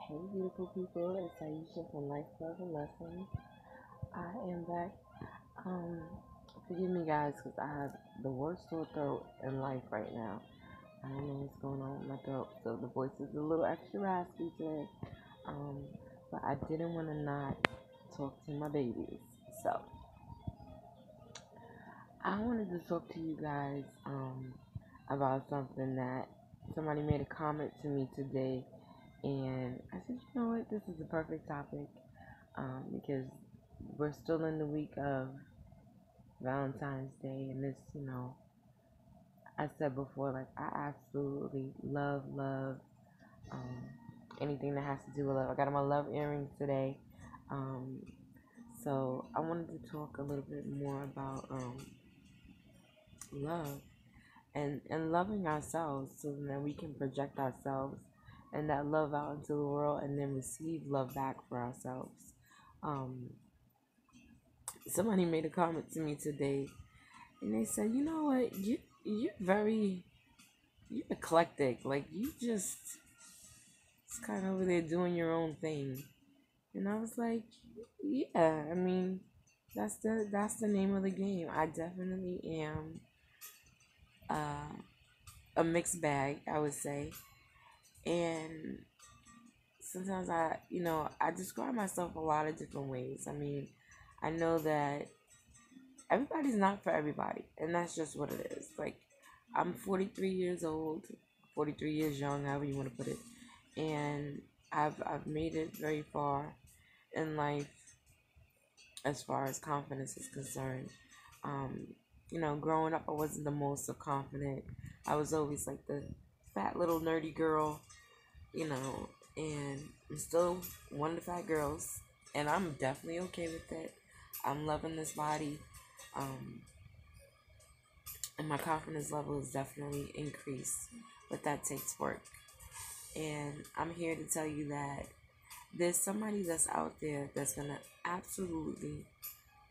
Hey, beautiful people, it's Aisha from Life, Love, and Lessons. I am back. Um, Forgive me, guys, because I have the worst sore throat in life right now. I don't know what's going on with my throat, so the voice is a little extra raspy today. Um, but I didn't want to not talk to my babies, so I wanted to talk to you guys about something that somebody made a comment to me today, and I said, you know what, this is the perfect topic because we're still in the week of Valentine's Day, and this, I said before, like, I absolutely love um, anything that has to do with love. I got on my love earrings today, um, so I wanted to talk a little bit more about love and loving ourselves so that we can project ourselves and that love out into the world and then receive love back for ourselves. Um, Somebody made a comment to me today, and they said, "You know what? You're eclectic. Like you just kind of over there doing your own thing." And I was like, "Yeah. I mean, that's the name of the game. I definitely am uh, a mixed bag, I would say, and." Sometimes I describe myself a lot of different ways. I mean, I know that everybody's not for everybody, and that's just what it is. Like, I'm 43 years old, 43 years young, however you want to put it, and I've made it very far in life as far as confidence is concerned. Um, Growing up, I wasn't the most so confident. I was always like the fat little nerdy girl, you know, and I'm still one of the fat girls, and I'm definitely okay with it. I'm loving this body. Um, and my confidence level is definitely increased, but that takes work. And I'm here to tell you that there's somebody that's out there that's gonna absolutely,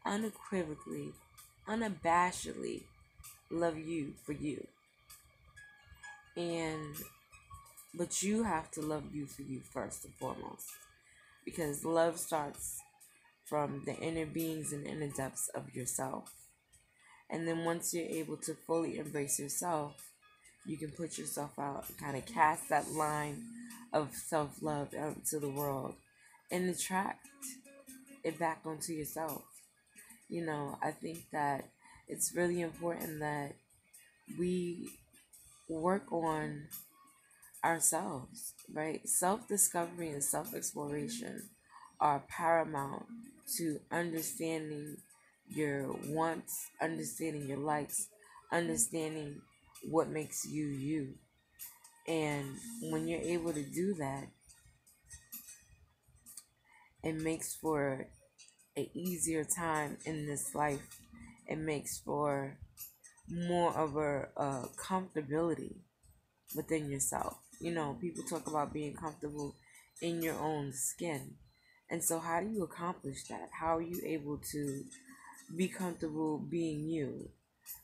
unequivocally, unabashedly love you for you. And but you have to love you for you first and foremost. Because love starts from the inner beings and inner depths of yourself. And then once you're able to fully embrace yourself, you can put yourself out and kind of cast that line of self love out into the world and attract it back onto yourself. I think that it's really important that we work on ourselves, right? Self discovery and self exploration are paramount to understanding your wants, understanding your likes, understanding what makes you you. And when you're able to do that, it makes for an easier time in this life. It makes for more of a comfortability within yourself. People talk about being comfortable in your own skin. And so, how do you accomplish that? How are you able to be comfortable being you?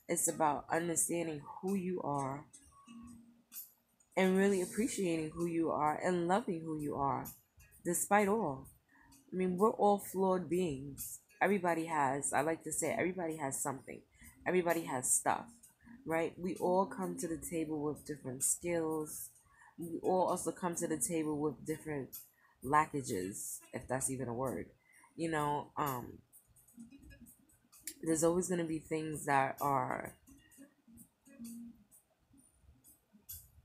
It's about understanding who you are and really appreciating who you are and loving who you are, despite all. I mean, we're all flawed beings. I like to say, everybody has something, everybody has stuff, right? We all come to the table with different skills. We all also come to the table with different lackages, if that's even a word. You know, um, there's always going to be things that are,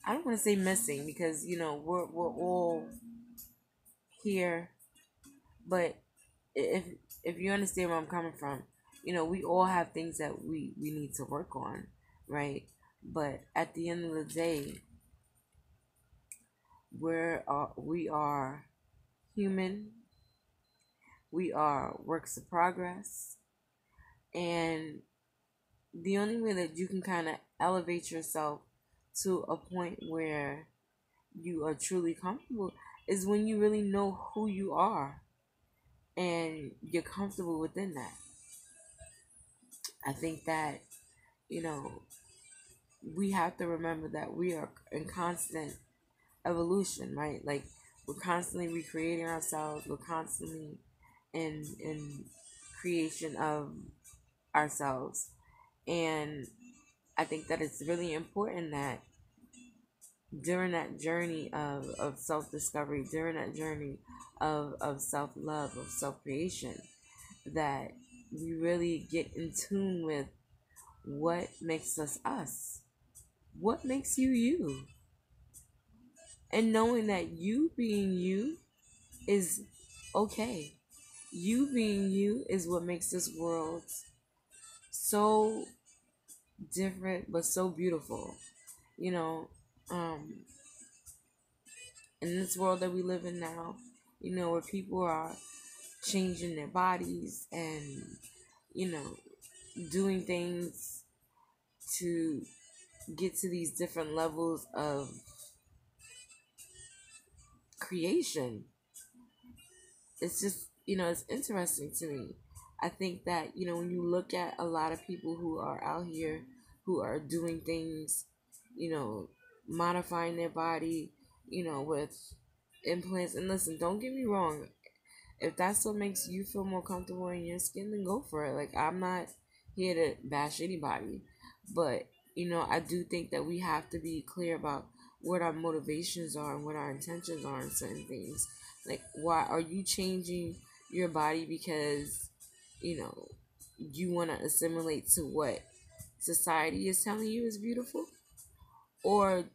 I don't want to say missing because, we're all here, but if if you understand where I'm coming from, we all have things that we need to work on, right? But at the end of the day, we are human. We are works of progress, and the only way that you can kind of elevate yourself to a point where you are truly comfortable is when you really know who you are and you're comfortable within that. I think that you know we have to remember that we are in constant evolution, right? Like We're constantly recreating ourselves. We're constantly in creation of ourselves. And I think that it's really important that during that journey of self discovery, during that journey of self love, of self creation, that we really get in tune with what makes us us, what makes you you, and knowing that you being you is okay. You being you is what makes this world so different but so beautiful. You know, um, in this world that we live in now, where people are changing their bodies and, you know, doing things to get to these different levels of creation. It's just, it's interesting to me. I think that, when you look at a lot of people who are out here who are doing things, you know, modifying their body, with implants. And listen, don't get me wrong. If that's what makes you feel more comfortable in your skin, then go for it. Like, I'm not here to bash anybody. But, I do think that we have to be clear about what our motivations are and what our intentions are in certain things. Like, why are you changing your body because, you know, you want to assimilate to what society is telling you is beautiful? Or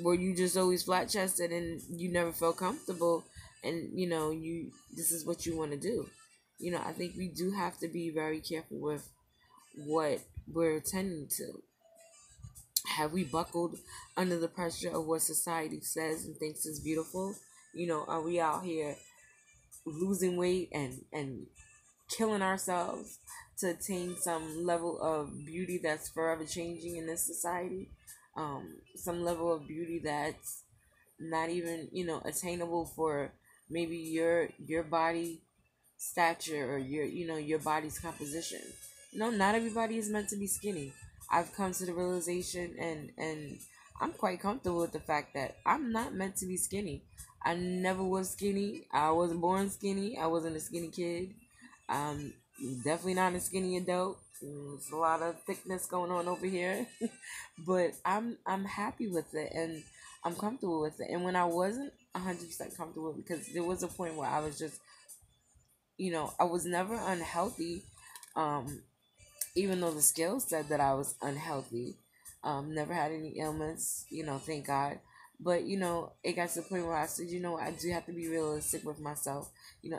were you just always flat chested and you never felt comfortable and you this is what you want to do? I think we do have to be very careful with what we're attending to. Have we buckled under the pressure of what society says and thinks is beautiful? Are we out here losing weight and killing ourselves to attain some level of beauty that's forever changing in this society? Some level of beauty that's not even attainable for maybe your body stature or your body's composition. Not everybody is meant to be skinny. I've come to the realization, and I'm quite comfortable with the fact that I'm not meant to be skinny. I never was skinny. I wasn't born skinny. I wasn't a skinny kid. Um, Definitely not a skinny adult. There's a lot of thickness going on over here, but I'm happy with it and I'm comfortable with it. And when I wasn't 100% comfortable, because there was a point where I was just, I was never unhealthy, um, even though the scale said that I was unhealthy. Never had any ailments, thank God. But it got to the point where I said, I do have to be realistic with myself.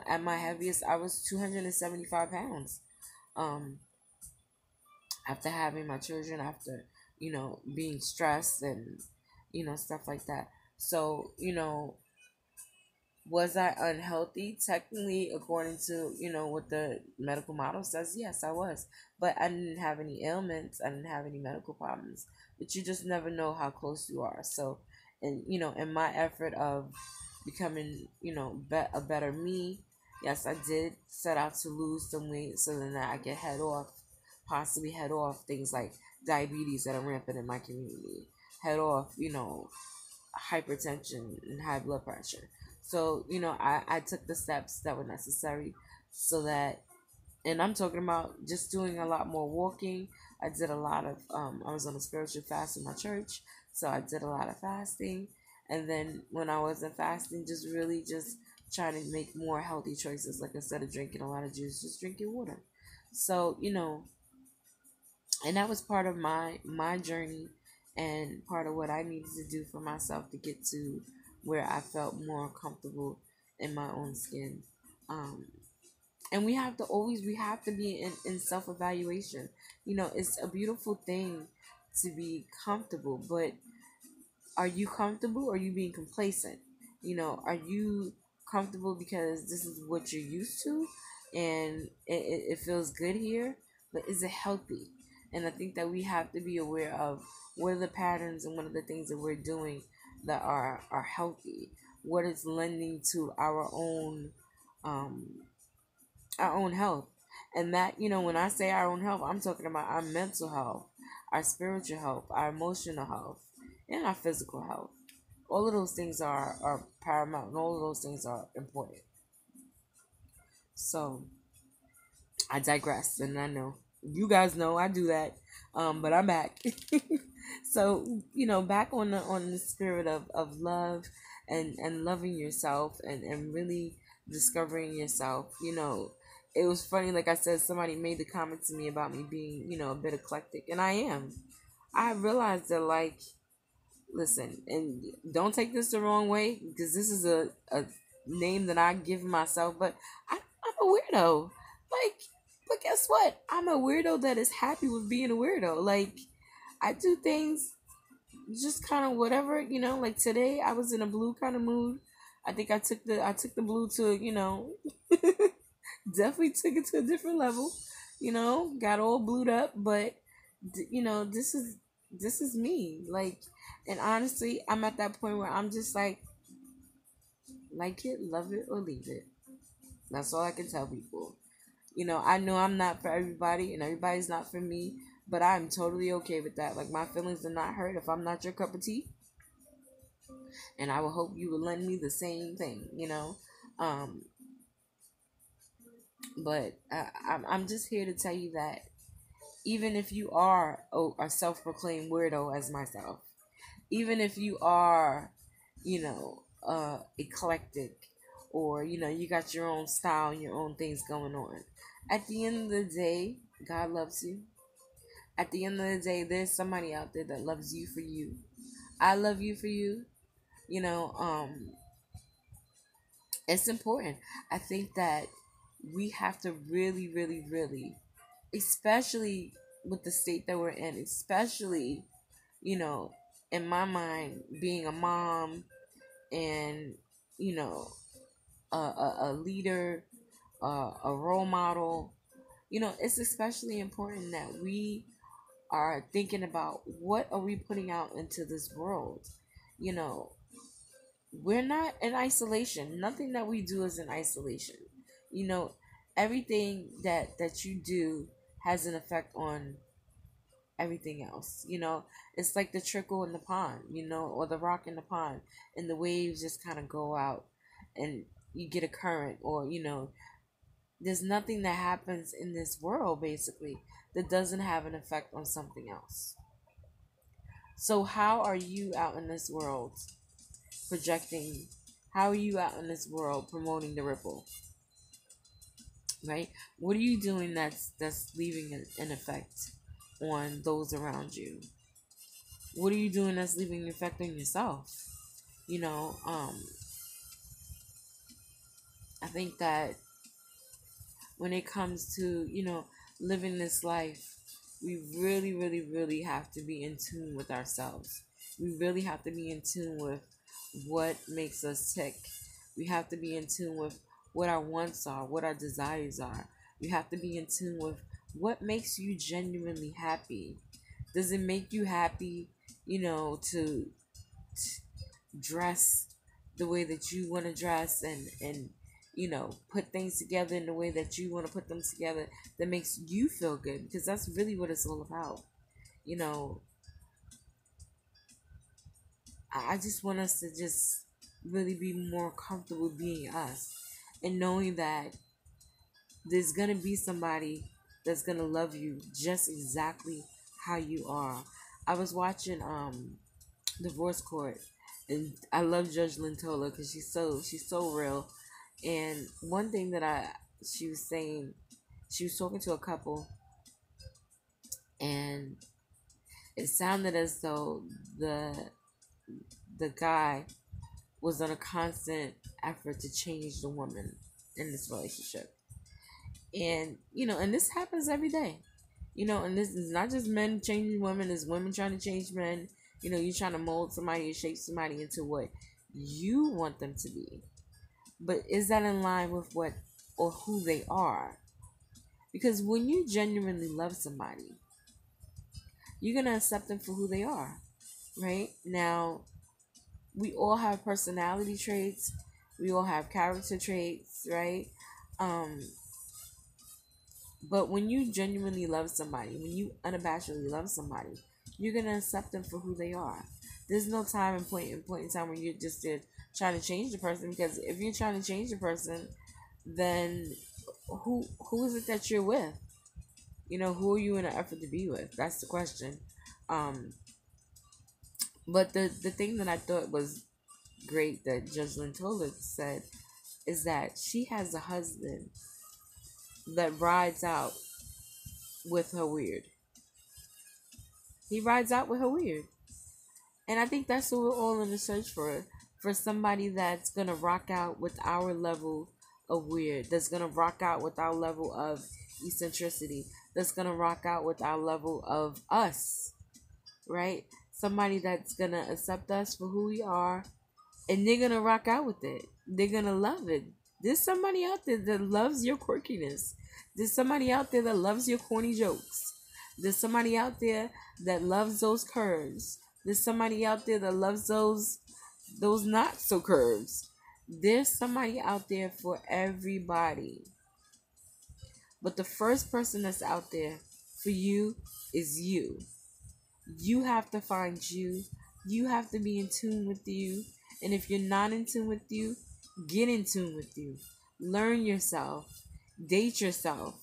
At my heaviest, I was 275 pounds. Um, After having my children, after being stressed and stuff like that. So was I unhealthy? Technically, according to what the medical model says, yes, I was. But I didn't have any ailments. I didn't have any medical problems. But you just never know how close you are. So, and in my effort of becoming a better me, yes, I did set out to lose some weight so then that I could possibly head off things like diabetes that are rampant in my community. Head off, hypertension and high blood pressure. So, I took the steps that were necessary so that, and I'm talking about just doing a lot more walking. I did a lot of, I was on a spiritual fast in my church. So I did a lot of fasting. And then when I wasn't fasting, just really just trying to make more healthy choices. Like instead of drinking a lot of juice, just drinking water. So, and that was part of my journey and part of what I needed to do for myself to get to where I felt more comfortable in my own skin. Um, and we have to be in self-evaluation. It's a beautiful thing to be comfortable, but are you comfortable or are you being complacent? Are you comfortable because this is what you're used to and it feels good here, but is it healthy? And I think that we have to be aware of what are the patterns and what are the things that we're doing that are healthy, what is lending to um our own health. And that, when I say our own health, I'm talking about our mental health, our spiritual health, our emotional health, and our physical health. All of those things are paramount, and all of those things are important. So I digress, and I know you guys know I do that, but I'm back. So back on the spirit of love and loving yourself and really discovering yourself. It was funny. Like I said, somebody made the comment to me about me being a bit eclectic, and I am. I realized that, like, listen, and don't take this the wrong way, because this is a name that I give myself, but I'm a weirdo. Like, but guess what? I'm a weirdo that is happy with being a weirdo. Like, I do things just kind of whatever, like today I was in a blue kind of mood. I think I took the blue to, definitely took it to a different level. Got all blued up, but this is me. Like, and honestly, I'm at that point where I'm just like it, love it, or leave it. That's all I can tell people. I know I'm not for everybody, and everybody's not for me, but I'm totally okay with that. Like, my feelings are not hurt if I'm not your cup of tea, and I will hope you will lend me the same thing. Um, but I'm just here to tell you that even if you are a self-proclaimed weirdo as myself, even if you are, eclectic, or you got your own style and your own things going on, at the end of the day, God loves you. At the end of the day, there's somebody out there that loves you for you. I love you for you. You know, um, it's important. I think that we have to really, really, really, especially with the state that we're in, especially, you know, in my mind, being a mom and, you know, a leader, a role model, it's especially important that we are thinking about what are we putting out into this world. You know, we're not in isolation. Nothing that we do is in isolation. You know, everything that you do has an effect on everything else. It's like the trickle in the pond, or the rock in the pond, and the waves just kind of go out, and you get a current, or there's nothing that happens in this world basically that doesn't have an effect on something else. So how are you out in this world projecting? How are you out in this world promoting the ripple? Right? What are you doing that's leaving an effect on those around you? What are you doing that's leaving an effect on yourself? You know, um, I think that when it comes to, living this life, we really, really, really have to be in tune with ourselves. We really have to be in tune with what makes us tick. We have to be in tune with what our wants are, what our desires are. We have to be in tune with what makes you genuinely happy. Does it make you happy, to dress the way that you want to dress, and put things together in the way that you want to put them together, that makes you feel good, because that's really what it's all about. you know I just want us to just really be more comfortable being us, and knowing that there's gonna be somebody that's gonna love you just exactly how you are. I was watching Divorce Court, and I love Judge Lintola because she's so real. And one thing that she was saying, she was talking to a couple, and it sounded as though the guy was on a constant effort to change the woman in this relationship. And and this happens every day. And this is not just men changing women, it's women trying to change men. You're trying to mold somebody and shape somebody into what you want them to be. But is that in line with what or who they are? Because when you genuinely love somebody, you're going to accept them for who they are. Right? Now, we all have personality traits, we all have character traits, right? Um, but when you genuinely love somebody, when you unabashedly love somebody, you're going to accept them for who they are. There's no time and point in time when you're just there trying to change the person, because if you're trying to change the person, then who is it that you're with? Who are you in an effort to be with? That's the question. Um, but the thing that I thought was great that Judge Lintola said is that she has a husband that rides out with her weird. He rides out with her weird. And I think that's what we're all in the search for somebody that's going to rock out with our level of weird, that's going to rock out with our level of eccentricity, that's going to rock out with our level of us, right? Somebody that's going to accept us for who we are, and they're going to rock out with it. They're going to love it. There's somebody out there that loves your quirkiness. There's somebody out there that loves your corny jokes. There's somebody out there that loves those curves. There's somebody out there that loves those not so curves. There's somebody out there for everybody. But the first person that's out there for you is you. You have to find you. You have to be in tune with you. And if you're not in tune with you, get in tune with you. Learn yourself. Date yourself.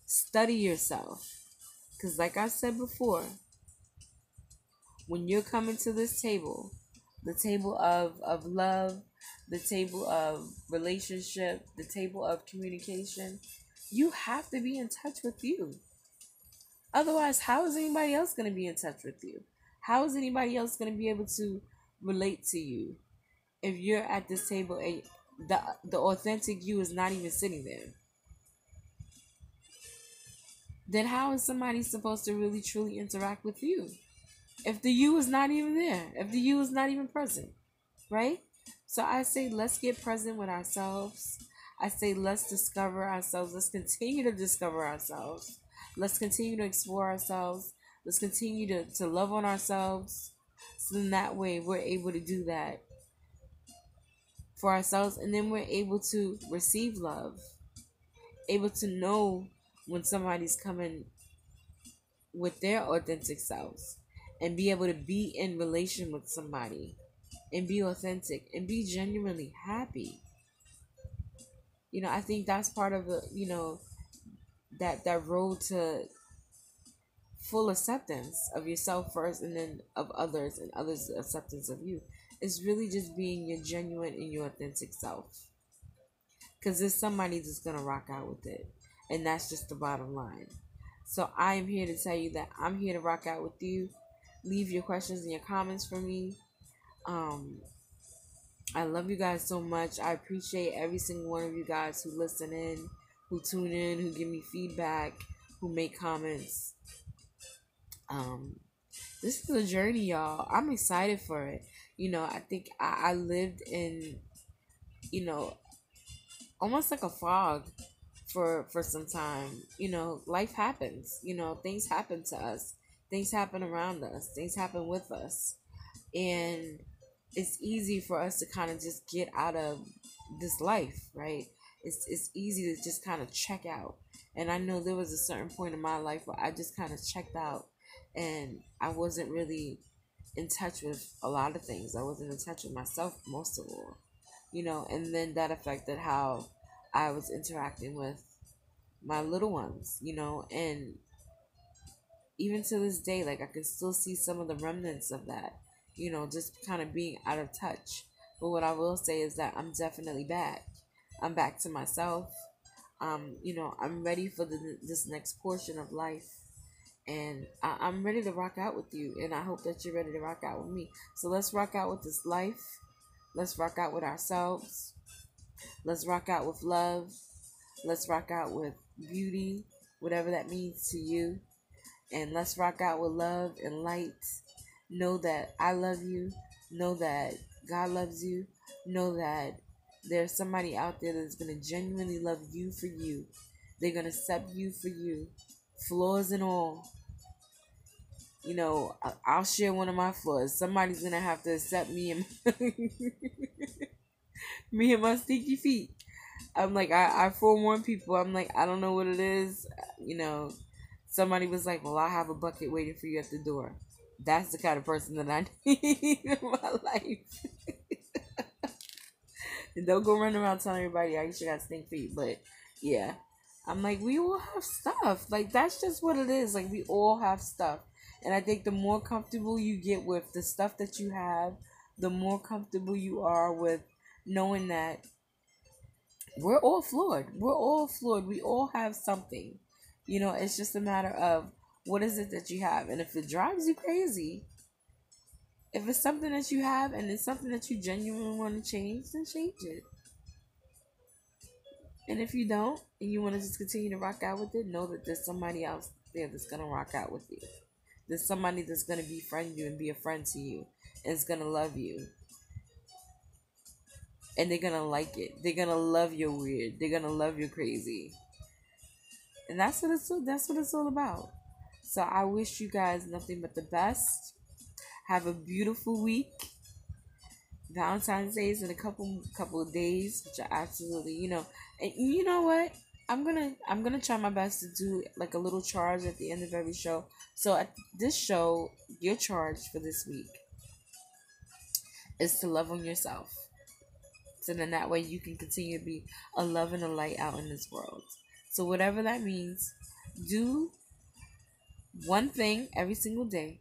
Study yourself. Because like I said before, when you're coming to this table, the table of love, the table of relationship, the table of communication, you have to be in touch with you. Otherwise, how is anybody else going to be in touch with you? How is anybody else going to be able to relate to you if you're at this table and the authentic you is not even sitting there? Then how is somebody supposed to really truly interact with you if the you is not even there, if the you is not even present, right? So I say let's get present with ourselves. I say let's discover ourselves. Let's continue to discover ourselves. Let's continue to explore ourselves. Let's continue to love on ourselves. So then that way we're able to do that for ourselves, and then we're able to receive love, able to know when somebody's coming with their authentic selves, and be able to be in relation with somebody and be authentic and be genuinely happy. I think that's part of the, that road to full acceptance of yourself first, and then of others, and others' acceptance of you. It's really just being your genuine and your authentic self. Because there's somebody that's going to rock out with it. And that's just the bottom line. So I am here to tell you that I'm here to rock out with you. Leave your questions and your comments for me. I love you guys so much. I appreciate every single one of you guys who listen in, who tune in, who give me feedback, who make comments. This is a journey, y'all. I'm excited for it. I think I lived in, you know, almost like a fog for some time. Life happens. Things happen to us. Things happen around us. Things happen with us. And it's easy for us to kind of just get out of this life, right? It's easy to just kind of check out. And I know there was a certain point in my life where I just kind of checked out, and I wasn't really in touch with a lot of things. I wasn't in touch with myself most of all, and then that affected how I was interacting with my little ones, and even to this day, like I can still see some of the remnants of that, just kind of being out of touch. But what I will say is that I'm definitely back. I'm back to myself. I'm ready for this next portion of life, and I'm ready to rock out with you, and I hope that you're ready to rock out with me. So let's rock out with this life. Let's rock out with ourselves. Let's rock out with love. Let's rock out with beauty, whatever that means to you. And let's rock out with love and light. Know that I love you. Know that God loves you. Know that there's somebody out there that's going to genuinely love you for you. They're going to accept you for you, flaws and all. I'll share one of my flaws. Somebody's going to have to accept me and me and my stinky feet. I'm like, I forewarn people. I'm like, I don't know what it is. Somebody was like, well, I have a bucket waiting for you at the door. That's the kind of person that I need in my life. And don't go running around telling everybody I should got stink feet. But yeah, I'm like, we all have stuff. Like, that's just what it is. Like, we all have stuff. And I think the more comfortable you get with the stuff that you have, the more comfortable you are with knowing that we're all flawed. We're all flawed. We all have something. It's just a matter of what is it that you have. And if it drives you crazy, if it's something that you have and it's something that you genuinely want to change, then change it. And if you don't, and you want to just continue to rock out with it, know that there's somebody else there that's going to rock out with you. There's somebody that's going to befriend you and be a friend to you and is going to love you. And they're going to like it. They're going to love your weird. They're going to love your crazy. And that's what it's all about. So I wish you guys nothing but the best. Have a beautiful week. Valentine's Day is in a couple of days, which I absolutely, and you know what? I'm gonna try my best to do like a little charge at the end of every show. So at this show, your charge for this week is to love on yourself. So then that way you can continue to be a love and a light out in this world. So whatever that means, do one thing every single day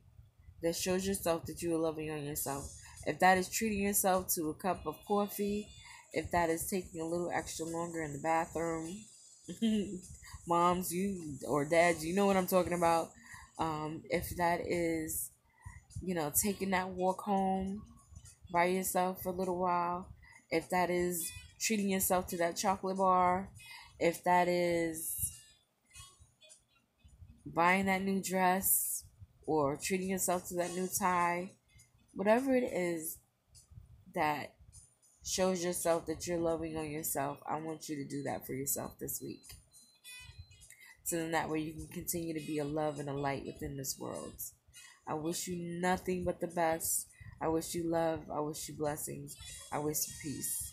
that shows yourself that you are loving on yourself. If that is treating yourself to a cup of coffee, if that is taking a little extra longer in the bathroom, moms, you or dads, you know what I'm talking about. If that is, taking that walk home by yourself for a little while, if that is treating yourself to that chocolate bar, if that is buying that new dress or treating yourself to that new tie, whatever it is that shows yourself that you're loving on yourself, I want you to do that for yourself this week. So then that way you can continue to be a love and a light within this world. I wish you nothing but the best. I wish you love. I wish you blessings. I wish you peace.